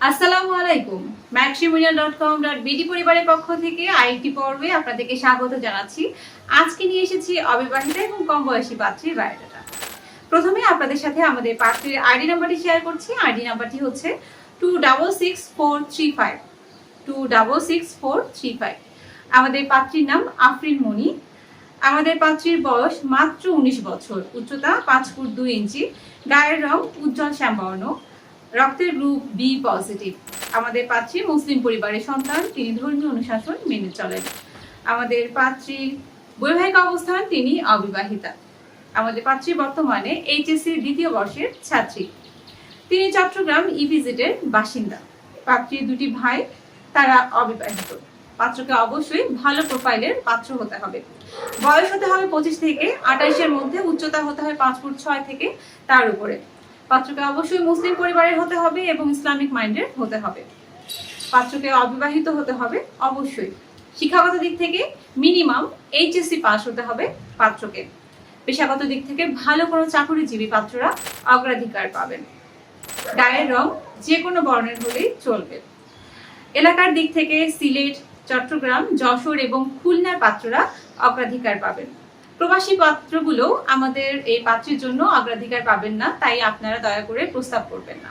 আসসালামু আলাইকুম। matrimonial.com.bd পরিবারের পক্ষ থেকে আরেকটি পর্বে আপনাদেরকে স্বাগত জানাচ্ছি। আজকে নিয়ে এসেছি অবিবাহিতা এবং কম বয়সী পাত্রীর বায়োডাটা। প্রথমে আপনাদের সাথে আমাদের পাত্রীর আইডি নাম্বারটি শেয়ার করছি। আইডি নাম্বারটি হচ্ছে 266435 266435। আমাদের পাত্রীর নাম আফরিন মনি। আমাদের পাত্রীর বয়স মাত্র 19 বছর, উচ্চতা 5 ফুট 2 ইঞ্চি, গায়ের রং উজ্জ্বল শ্যামবর্ণ, রক্তের গ্রুপ বি পজিটিভ। আমাদের পাত্রী মুসলিম পরিবারের সন্তান, তিনি ধর্মীয় অনুশাসন মেনে চলেন। আমাদের পাত্রীর বৈবাহিক অবস্থান, তিনি অবিবাহিতা। আমাদের পাত্রী বর্তমানে এইচএসসির দ্বিতীয় বর্ষের ছাত্রী। তিনি চট্টগ্রাম ইপিজেডের বাসিন্দা। পাত্রীর দুটি ভাই, তারা অবিবাহিত। পাত্রকে অবশ্যই ভালো প্রোফাইলের পাত্র হতে হবে। বয়স হতে হবে 25 থেকে 28-এর মধ্যে, উচ্চতা হতে হবে 5 ফুট 6 থেকে তার উপরে। পাত্রকে অবশ্যই মুসলিম পরিবারের হতে হবে এবং ইসলামিক মাইন্ডের হতে হবে। পাত্রকে অবিবাহিত হতে হবে অবশ্যই। শিক্ষাগত দিক থেকে মিনিমাম এইচএসসি পাস হতে হবে পাত্রকে। পেশাগত দিক থেকে ভালো কোনো চাকরিজীবী পাত্ররা অগ্রাধিকার পাবেন। গায়ের রং যে কোনো বর্ণের হলেই চলবে। এলাকার দিক থেকে সিলেট, চট্টগ্রাম, যশোর এবং খুলনার পাত্ররা অগ্রাধিকার পাবেন। প্রবাসী পাত্রগুলো আমাদের এই পাত্রের জন্য অগ্রাধিকার পাবেন না, তাই আপনারা দয়া করে প্রস্তাব করবেন না।